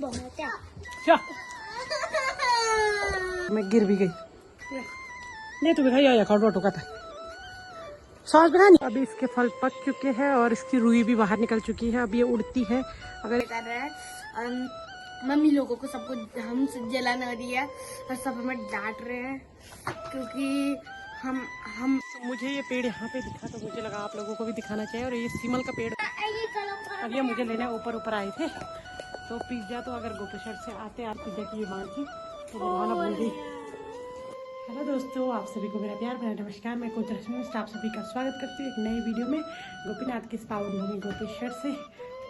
क्या मैं गिर भी गई। नहीं तुम्हें खाई आया खाओ का था सॉस बनानी। अभी इसके फल पक चुके हैं और इसकी रुई भी बाहर निकल चुकी है। अब ये उड़ती है। अगर कर रहे हैं मम्मी लोगों को सबको हम जलन हो रही है और सब हमें डांट रहे हैं क्योंकि हम मुझे ये पेड़ यहाँ पे दिखा तो मुझे लगा आप लोगों को भी दिखाना चाहिए। और ये सीमल का पेड़ अब ये मुझे लेने ऊपर आए थे तो पिज्जा तो अगर गोपेश्वर से आते आप पिज्जा की ये मांग थी तो बनवाना भूल गई। हेलो दोस्तों, आप सभी को मेरा प्यार भरा नमस्कार। मैं कोच आप सभी का स्वागत करती हूँ एक नई वीडियो में गोपीनाथ की पावन भूमि गोपेश्वर से।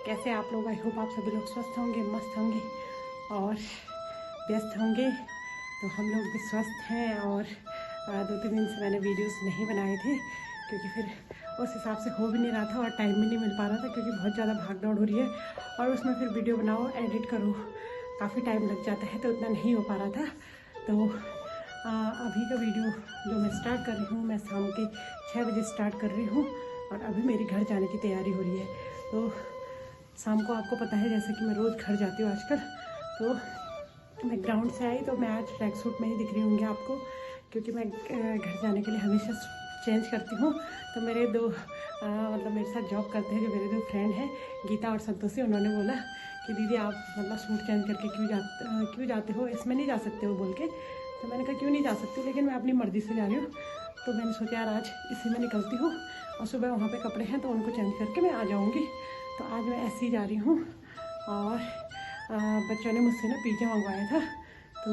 कैसे आप लोग, आई होप आप सभी लोग स्वस्थ होंगे, मस्त होंगे और व्यस्त होंगे। तो हम लोग भी स्वस्थ हैं और 2-3 दिन से मैंने वीडियोस नहीं बनाए थे क्योंकि फिर उस हिसाब से हो भी नहीं रहा था और टाइम भी नहीं मिल पा रहा था क्योंकि बहुत ज़्यादा भाग दौड़ हो रही है और उसमें फिर वीडियो बनाओ, एडिट करो, काफ़ी टाइम लग जाता है तो उतना नहीं हो पा रहा था। तो अभी का वीडियो जो मैं स्टार्ट कर रही हूँ, मैं शाम के 6 बजे स्टार्ट कर रही हूँ और अभी मेरी घर जाने की तैयारी हो रही है। तो शाम को आपको पता है जैसे कि मैं रोज़ घर जाती हूँ आजकल, तो मैं ग्राउंड से आई तो मैं आज ट्रैक सूट में ही दिख रही होंगी आपको क्योंकि मैं घर जाने के लिए हमेशा चेंज करती हूँ। तो मेरे दो मतलब मेरे साथ जॉब करते हैं जो मेरे 2 फ्रेंड हैं गीता और संतोषी, उन्होंने बोला कि दीदी आप मतलब सूट चेंज करके क्यों जाते हो, इसमें नहीं जा सकते हो बोल के। तो मैंने कहा क्यों नहीं जा सकती, लेकिन मैं अपनी मर्ज़ी से जा रही हूँ। तो मैंने सोचा यार आज इसी में निकलती हूँ और सुबह वहाँ पे कपड़े हैं तो उनको चेंज करके मैं आ जाऊँगी। तो आज मैं ऐसे ही जा रही हूँ और बच्चों ने मुझसे ना पिज़्ज़ा मंगवाया था तो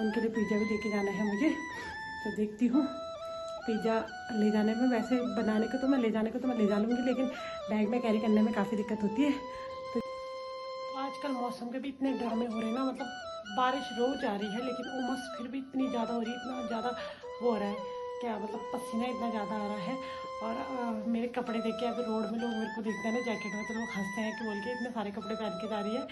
उनके लिए पिज़्ज़ा भी लेके जाना है मुझे। तो देखती हूँ पिज़्ज़ा ले जाने में, वैसे बनाने को तो मैं ले जाने को तो मैं ले जा लूँगी लेकिन बैग में कैरी करने में काफ़ी दिक्कत होती है। तो आजकल मौसम के भी इतने ड्रामे हो रहे हैं ना, मतलब बारिश रोज आ रही है लेकिन उमस फिर भी इतनी ज़्यादा हो रही है, इतना ज़्यादा वो हो रहा है क्या, मतलब पसीना इतना ज़्यादा आ रहा है। और मेरे कपड़े देख के अभी रोड में लोग मेरे को देखते हैं ना जैकेट में तो लोग हंसते हैं कि बोल के इतने सारे कपड़े पहन के जा रही है।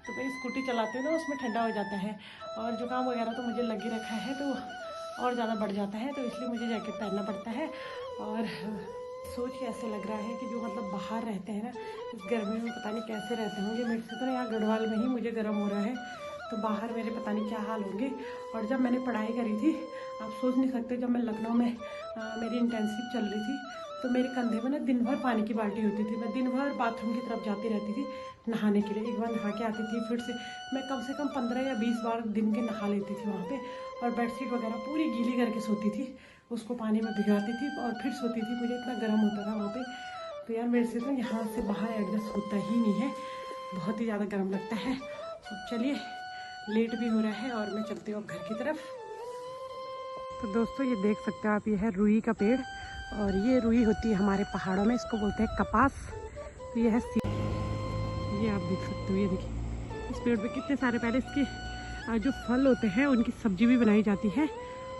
तो मैं स्कूटी चलाती हूँ ना उसमें ठंडा हो जाता है और जुकाम वगैरह तो मुझे लग ही रखा है तो और ज़्यादा बढ़ जाता है, तो इसलिए मुझे जैकेट पहनना पड़ता है। और सोच के ऐसे लग रहा है कि जो मतलब बाहर रहते हैं ना इस गर्मी में पता नहीं कैसे रहते होंगे। मेरे से तो ना यहाँ गढ़वाल में ही मुझे गर्म हो रहा है तो बाहर मेरे पता नहीं क्या हाल होंगे। और जब मैंने पढ़ाई करी थी आप सोच नहीं सकते, जब मैं लखनऊ में मेरी इंटर्नशिप चल रही थी तो मेरे कंधे में ना दिन भर पानी की बाल्टी होती थी। मैं दिन भर बाथरूम की तरफ जाती रहती थी नहाने के लिए, एक बार नहा के आती थी फिर से मैं कम से कम 15 या 20 बार दिन के नहा लेती थी वहाँ पे। और बेडशीट वगैरह पूरी गीली करके सोती थी, उसको पानी में भिगाती थी और फिर सोती थी। मुझे इतना गर्म होता था वहाँ पे, तो यार मेरे से तो यहाँ से बाहर एडजस्ट होता ही नहीं है, बहुत ही ज़्यादा गर्म लगता है। तो चलिए लेट भी हो रहा है और मैं चलती हूँ घर की तरफ। तो दोस्तों ये देख सकते हो आप, ये है रुई का पेड़ और ये रुई होती है हमारे पहाड़ों में, इसको बोलते हैं कपास। तो ये है ये आप देख सकते हो, ये देखिए इस पेड़ पे कितने सारे, पहले इसके जो फल होते हैं उनकी सब्जी भी बनाई जाती है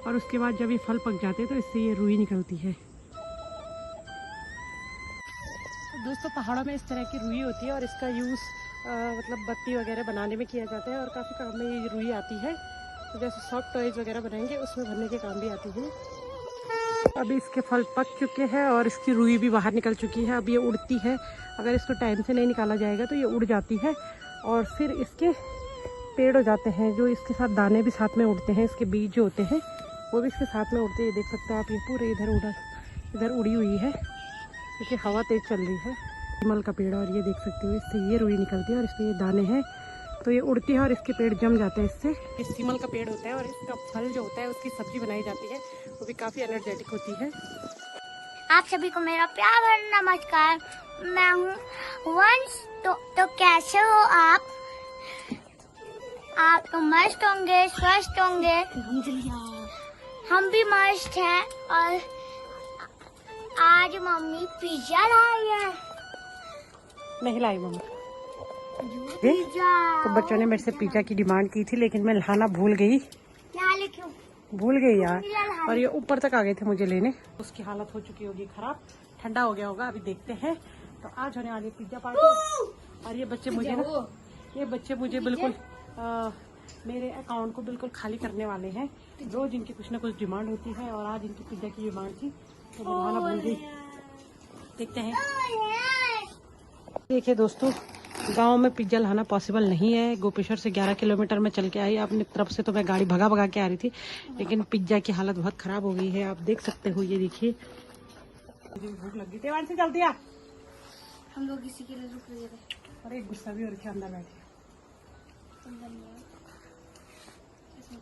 और उसके बाद जब ये फल पक जाते हैं तो इससे ये रुई निकलती है। तो दोस्तों पहाड़ों में इस तरह की रुई होती है और इसका यूज़ मतलब बत्ती वगैरह बनाने में किया जाता है और काफ़ी काम में ये रुई आती है। तो जैसे सॉफ्ट टॉयज वगैरह बनाएंगे उसमें भरने के काम भी आती है। अभी इसके फल पक चुके हैं और इसकी रुई भी बाहर निकल चुकी है। अब ये उड़ती है, अगर इसको टाइम से नहीं निकाला जाएगा तो ये उड़ जाती है और फिर इसके पेड़ हो जाते हैं, जो इसके साथ दाने भी साथ में उड़ते हैं, इसके बीज जो होते हैं वो भी इसके साथ में उड़ते हैं। देख सकते हो आप, ये पूरे इधर उड़ी हुई है क्योंकि हवा तेज चल रही है। कमल का पेड़ और ये देख सकते हो इससे ये रुई निकलती है और इसमें ये दाने हैं तो ये उड़ती है और इसके पेड़ जम जाते हैं इससे। ये सीमल का पेड़ होता है और इसका फल जो होता है उसकी सब्जी बनाई जाती है, वो भी काफ़ी एनर्जेटिक होती है। आप सभी को मेरा प्यार भरा नमस्कार। मैं हूँ वंश। तो कैसे हो आप तो मस्त होंगे, स्वस्थ होंगे। हम भी मस्त हैं और आज मम्मी पिज्जा लाई है। नहीं लाई मम्मी पिज्जा। तो बच्चों ने मेरे से पिज्जा की डिमांड की थी लेकिन मैं लाना भूल गई यार। और ये ऊपर तक आ गए थे मुझे लेने, उसकी हालत हो चुकी होगी खराब, ठंडा हो गया होगा, अभी देखते हैं। तो आज होने वाली पिज्जा पार्टी और ये बच्चे मुझे बिल्कुल मेरे अकाउंट को बिल्कुल खाली करने वाले हैं। रोज इनकी कुछ ना कुछ डिमांड होती है और आज इनकी पिज्जा की डिमांड थी तो बनवाना भूल गई। देखते हैं। देखिए दोस्तों गांव में पिज्जा लाना पॉसिबल नहीं है। गोपेश्वर से 11 किलोमीटर में चल के आई अपनी तरफ से, तो मैं गाड़ी भगा भगा के आ रही थी, लेकिन पिज्जा की हालत बहुत खराब हो गई है। आप देख सकते हो, ये देखिए भूख लग गई। देवान से जल्दी आ, हम लोग इसी के लिए रुक रहे थे। और एक गुस्सा भी और के अंदर बैठे।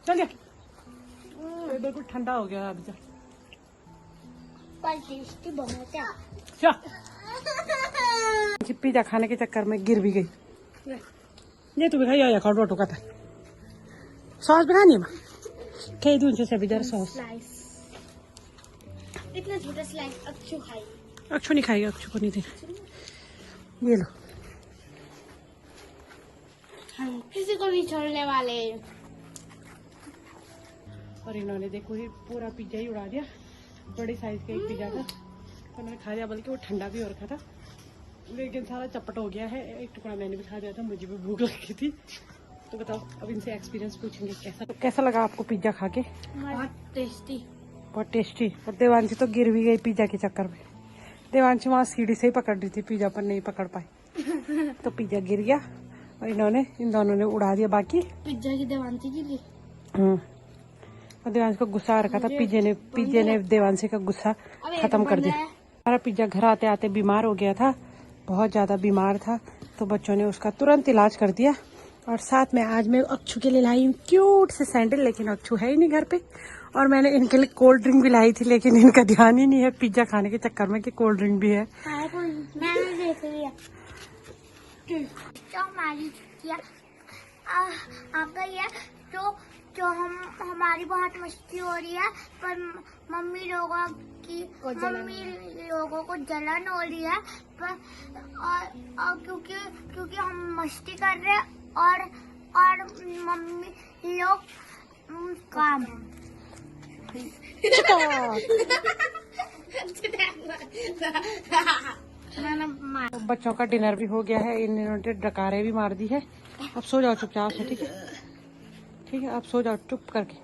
चलिए बिल्कुल ठंडा हो गया अभी तक। पर टेस्टी बहुत है। पिज्जा खाने के चक्कर में गिर भी गई। ये तू भी खाई आया, रोटो का था सॉस भी खानी है। कई दून से पिज्जा सॉस स्लाइस, इतना छोटा स्लाइस अच्छू खाई। अक्षु नहीं खाएगा, अक्षु को नहीं दे। ये लो, हम किसी को नहीं छोड़ने वाले। और इन्होंने देखो ये पूरा पिज्जा ही उड़ा दिया। बड़ी साइज का एक पिज्जा था, तो मैंने खा लिया, बल्कि वो ठंडा भी और रखा था, लेकिन सारा चपट हो गया है। एक टुकड़ा मैंने भी खा दिया था, मुझे भी भूख लगी थी। तो बताओ, अब इनसे एक्सपीरियंस पूछेंगे कैसा लगा आपको पिज्जा खा के। बहुत टेस्टी, बहुत टेस्टी। और देवांशी तो गिर भी गई पिज्जा के चक्कर में। देवांशी वहाँ सीढ़ी से ही पकड़ रही थी, पिज्जा पर नहीं पकड़ पाई, तो पिज्जा गिर गया और इन दोनों ने उड़ा दिया बाकी पिज्जा की। देवांशी की लिए और देवांशी को गुस्सा आ रखा था। पिज्जे ने देवांशी का गुस्सा खत्म कर दिया। हमारा पिज्जा घर आते आते बीमार हो गया था, बहुत ज्यादा बीमार था, तो बच्चों ने उसका तुरंत इलाज कर दिया। और साथ में आज मैं अक्षु के लिए लाई हूँ क्यूट से सैंडल, लेकिन अक्षु है ही नहीं घर पे। और मैंने इनके लिए कोल्ड ड्रिंक भी लाई थी, लेकिन इनका ध्यान ही नहीं है पिज्जा खाने के चक्कर में कि कोल्ड ड्रिंक भी है। मैंने देख लिया। तो हमारी छुट्टियाँ आ गई है, तो हमारी बहुत मस्ती हो रही है, पर मम्मी लोगों को जलन हो रही है। पर और क्योंकि हम मस्ती कर रहे हैं और मम्मी लोग काम। तो बच्चों का डिनर भी हो गया है, इन्होंने डकारे भी मार दी है। अब सो जाओ चुपचाप से, ठीक है? ठीक है, आप सो जाओ चुप करके।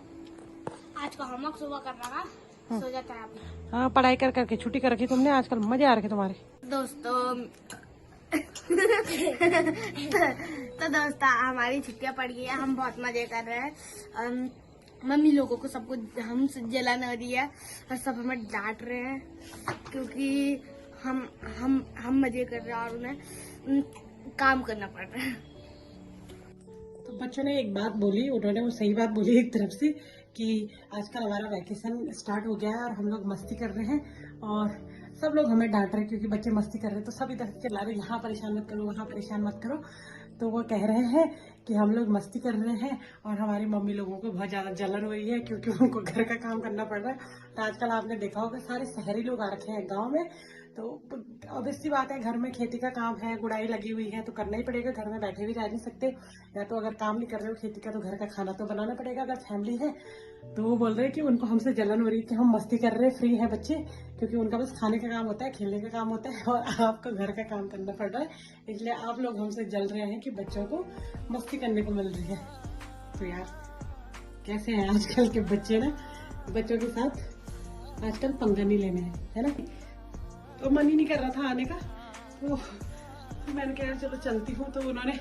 आज का होमवर्क सुबह करना है, सो जाता है आप। हाँ, पढ़ाई कर करके छुट्टी कर रखी तुमने, आजकल मजे आ रखे तुम्हारे। दोस्तों तो दोस्तों हमारी छुट्टियां पड़ गई है, हम बहुत मजे कर रहे हैं। मम्मी लोगों को सबको हमसे जलन हो रही है और सब हमें डांट रहे हैं, क्योंकि हम मजे कर रहे हैं और उन्हें काम करना पड़ रहा है। तो बच्चों ने एक बात बोली, उन्होंने वो सही बात बोली एक तरफ से, कि आजकल हमारा वैकेशन स्टार्ट हो गया है और हम लोग मस्ती कर रहे हैं और सब लोग हमें डांट रहे हैं क्योंकि बच्चे मस्ती कर रहे हैं। तो सब इधर चिल्ला रहे, यहाँ परेशान मत करो, वहाँ परेशान मत करो। तो वो कह रहे हैं कि हम लोग मस्ती कर रहे हैं और हमारी मम्मी लोगों को बहुत ज्यादा जलन हो रही है, क्योंकि उनको घर का काम करना पड़ रहा है। तो आजकल आपने देखा होगा सारे शहरी लोग आ रखे हैं गाँव में, तो ऑब्वियस सी बात है, घर में खेती का काम है, गुड़ाई लगी हुई है, तो करना ही पड़ेगा। घर में बैठे भी रह नहीं सकते, या तो अगर काम नहीं कर रहे हो खेती का तो घर का खाना तो बनाना पड़ेगा अगर फैमिली है। तो वो बोल रहे हैं कि उनको हमसे जलन हो रही है कि हम मस्ती कर रहे हैं, फ्री है बच्चे, क्योंकि उनका बस खाने का काम होता है, खेलने का काम होता है, और आपको घर का काम करना पड़ रहा है, इसलिए आप लोग हमसे जल रहे हैं कि बच्चों को मस्ती करने को मिल रही है। तो यार कैसे हैं आजकल के बच्चे ना, बच्चों के साथ आजकल पंगा नहीं लेने है ना। तो मन ही नहीं कर रहा था आने का, तो मैंने कहा चलो चलती हूँ। तो उन्होंने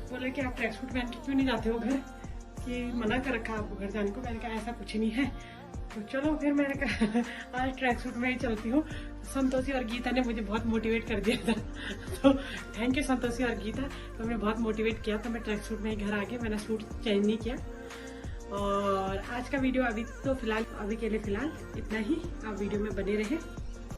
बोला कि आप ट्रैक सूट पहन के क्यों नहीं जाते हो घर, कि मना कर रखा आपको घर जाने को। मैंने कहा ऐसा कुछ नहीं है, तो चलो फिर मैंने कहा आज ट्रैक सूट में ही चलती हूँ। संतोषी और गीता ने मुझे बहुत मोटिवेट कर दिया था, तो थैंक यू संतोषी और गीता, तो हमने बहुत मोटिवेट किया। तो मैं ट्रैक सूट में ही घर आ गई, मैंने सूट चेंज नहीं किया। और आज का वीडियो अभी के लिए फिलहाल इतना ही। आप वीडियो में बने रहे।